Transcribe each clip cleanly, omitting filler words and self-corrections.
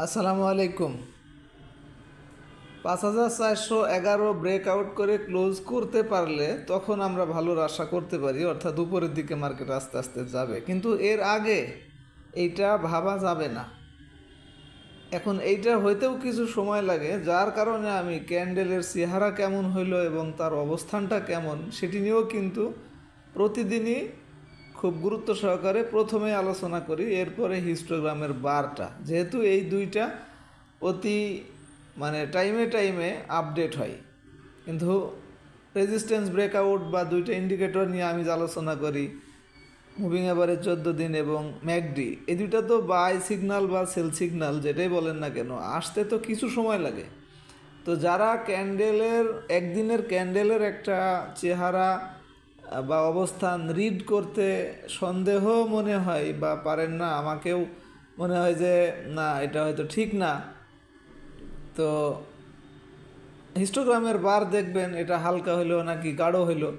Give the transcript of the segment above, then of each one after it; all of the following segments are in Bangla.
আসসালামু আলাইকুম। ৫,৪১১ ব্রেকআউট করে ক্লোজ করতে পারলে তখন আমরা ভালোর আশা করতে পারি, অর্থাৎ উপরের দিকে মার্কেট আস্তে আস্তে যাবে, কিন্তু এর আগে এইটা ভাবা যাবে না। এখন এইটা হইতেও কিছু সময় লাগে, যার কারণে আমি ক্যান্ডেলের চেহারা কেমন হইলো এবং তার অবস্থানটা কেমন সেটি নিয়েও কিন্তু প্রতিদিনই খুব গুরুত্ব সহকারে প্রথমে আলোচনা করি, এরপরে হিস্টোগ্রামের বারটা, যেহেতু এই দুইটা অতি টাইমে টাইমে আপডেট হয়। কিন্তু রেজিস্ট্যান্স ব্রেকআউট বা দুইটা ইন্ডিকেটর নিয়ে আমি যে আলোচনা করি, মুভিং অ্যাভারেজ 14 দিন এবং ম্যাকডি, এই দুইটা তো বাই সিগন্যাল বা সেল সিগন্যাল যেটাই বলেন না কেন, আসতে তো কিছু সময় লাগে। তো যারা ক্যান্ডেলের একদিনের ক্যান্ডেলের একটা চেহারা বা অবস্থান রিড করতে সন্দেহ মনে হয় বা পারেন না, আমাকেও মনে হয় যে না এটা হয়তো ঠিক না, তো হিস্টোগ্রামের বার দেখবেন এটা হালকা হইলো নাকি গাঢ় হইলো,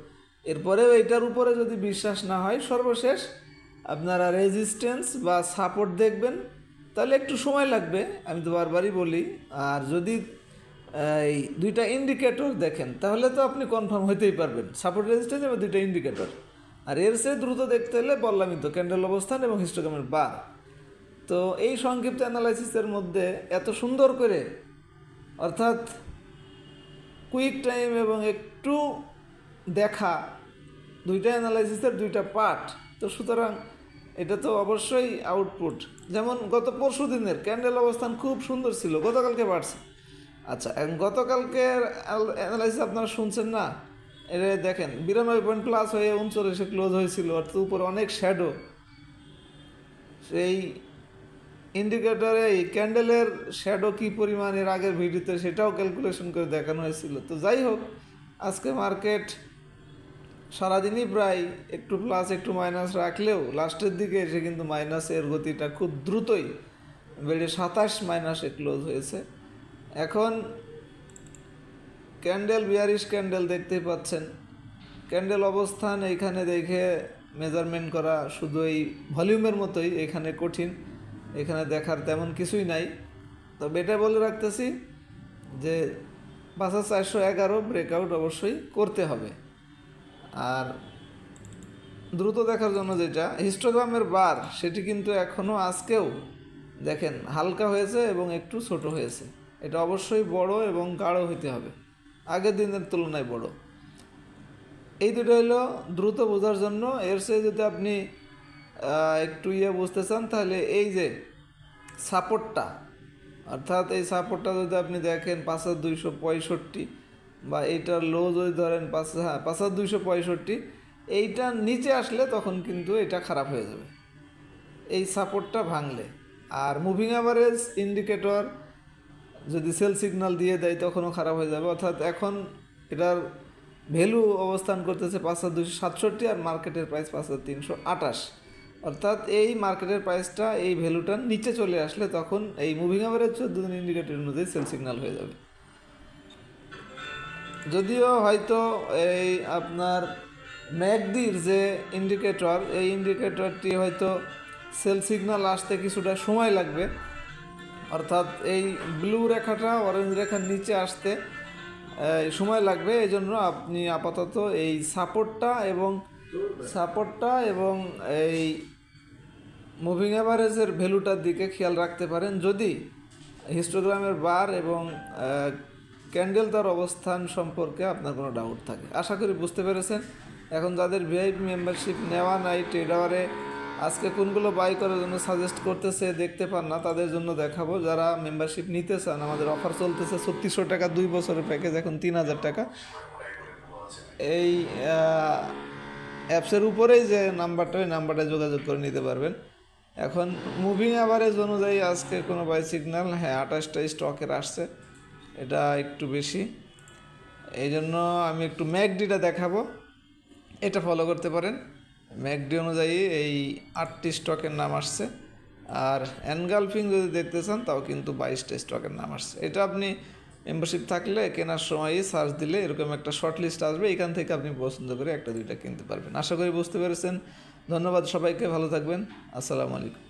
এরপরেও এটার উপরে যদি বিশ্বাস না হয়, সর্বশেষ আপনারা রেজিস্ট্যান্স বা সাপোর্ট দেখবেন, তাহলে একটু সময় লাগবে, আমি তো বারবারই বলি। আর যদি এই দুইটা ইন্ডিকেটর দেখেন তাহলে তো আপনি কনফার্ম হইতেই পারবেন, সাপোর্ট রেজিস্ট্যান্স এবং দুইটা ইন্ডিকেটর। আর এর চেয়ে দ্রুত দেখতে হলে বললামই তো ক্যান্ডেল অবস্থান এবং হিস্টোগ্রামের বার। তো এই সংক্ষিপ্ত অ্যানালাইসিসের মধ্যে এত সুন্দর করে, অর্থাৎ কুইক টাইম এবং একটু দেখা, দুইটা অ্যানালাইসিসের দুইটা পার্ট, তো সুতরাং এটা তো অবশ্যই আউটপুট। যেমন গত পরশু দিনের ক্যান্ডেল অবস্থান খুব সুন্দর ছিল, গতকালকে বাড়ছে। আচ্ছা, গতকালকের অ্যানালাইসিস আপনারা শুনছেন না? এটা দেখেন 92 পয়েন্ট প্লাস হয়ে 39-এ ক্লোজ হয়েছিল, অর্থাৎ উপরে অনেক শ্যাডো। সেই ইন্ডিকেটরে এই ক্যান্ডেলের শ্যাডো কী পরিমাণ এর আগের ভিডিওতে সেটাও ক্যালকুলেশন করে দেখানো হয়েছিল। তো যাই হোক, আজকে মার্কেট সারাদিনই প্রায় একটু প্লাস একটু মাইনাস রাখলেও লাস্টের দিকে এসে কিন্তু মাইনাসের গতিটা খুব দ্রুতই বেড়ে 27 - ক্লোজ হয়েছে। এখন ক্যান্ডেল বিয়ারিশ ক্যান্ডেল দেখতেই পাচ্ছেন, ক্যান্ডেল অবস্থান এইখানে দেখে মেজারমেন্ট করা শুধু এই ভলিউমের মতোই, এখানে কঠিন, এখানে দেখার তেমন কিছুই নাই। তবে এটা বলে রাখতেছি যে ৫,৪১১ ব্রেকআউট অবশ্যই করতে হবে। আর দ্রুত দেখার জন্য যেটা হিস্টোগ্রামের বার, সেটি কিন্তু এখনও আজকেও দেখেন হালকা হয়েছে এবং একটু ছোট হয়েছে। এটা অবশ্যই বড় এবং গাঢ় হইতে হবে, আগের দিনের তুলনায় বড়। এই দুটো হলো দ্রুত বোঝার জন্য। এর চেয়ে যদি আপনি একটু বুঝতে চান, তাহলে এই যে সাপোর্টটা, অর্থাৎ এই সাপোর্টটা যদি আপনি দেখেন ৫,২৬৫, বা এইটার লো যদি ধরেন ৫,২৬৫, এইটার নিচে আসলে তখন কিন্তু এটা খারাপ হয়ে যাবে, এই সাপোর্টটা ভাঙলে। আর মুভিং অ্যাভারেজ ইন্ডিকেটর যদি সেল সিগন্যাল দিয়ে দেয় তখনও খারাপ হয়ে যাবে। অর্থাৎ এখন এটার ভ্যালু অবস্থান করতেছে ৫,২৬৭, আর মার্কেটের প্রাইস ৫,৩২৮। অর্থাৎ এই মার্কেটের প্রাইসটা এই ভ্যালুটার নিচে চলে আসলে তখন এই মুভিং অ্যাভারেজ 14 দিন ইন্ডিকেটর অনুযায়ী সেল সিগন্যাল হয়ে যাবে। যদিও হয়তো এই আপনার ম্যাকডির যে ইন্ডিকেটর, এই ইন্ডিকেটরটি হয়তো সেল সিগন্যাল আসতে কিছুটা সময় লাগবে, অর্থাৎ এই ব্লু রেখাটা অরেঞ্জ রেখার নিচে আসতে সময় লাগবে। এই জন্য আপনি আপাতত এই সাপোর্টটা এবং এই মুভিং অ্যাভারেজের ভ্যালুটার দিকে খেয়াল রাখতে পারেন, যদি হিস্টোগ্রামের বার এবং ক্যান্ডেল তার অবস্থান সম্পর্কে আপনার কোনো ডাউট থাকে। আশা করি বুঝতে পেরেছেন। এখন যাদের ভিআইপি মেম্বারশিপ নেওয়া নাই, ট্রেডারে আজকে কোনগুলো বাই করার জন্য সাজেস্ট করতেছে দেখতে পান না, তাদের জন্য দেখাবো। যারা মেম্বারশিপ নিতে চান, আমাদের অফার চলতেছে ৩৬০০ টাকা 2 বছরের প্যাকেজ, এখন ৩,০০০ টাকা। এই অ্যাপসের উপরেই যে নাম্বারটা, ওই নাম্বারটায় যোগাযোগ করে নিতে পারবেন। এখন মুভিং অ্যাভারেজ অনুযায়ী আজকে কোনো বাই সিগন্যাল, হ্যাঁ 28টা স্টকের আসছে, এটা একটু বেশি। এই জন্য আমি একটু ম্যাকডিটা দেখাবো, এটা ফলো করতে পারেন। ম্যাকডি অনুযায়ী এই 8টি স্টকের নাম আসছে। আর এনগালফিং যদি দেখতে চান, তাও কিন্তু 22টা স্টকের নাম আসছে। এটা আপনি মেম্বারশিপ থাকলে কেনার সময়ই সার্চ দিলে এরকম একটা শর্ট লিস্ট আসবে, এখান থেকে আপনি পছন্দ করে একটা দুইটা কিনতে পারবেন। আশা করি বুঝতে পেরেছেন। ধন্যবাদ সবাইকে, ভালো থাকবেন। আসসালামু আলাইকুম।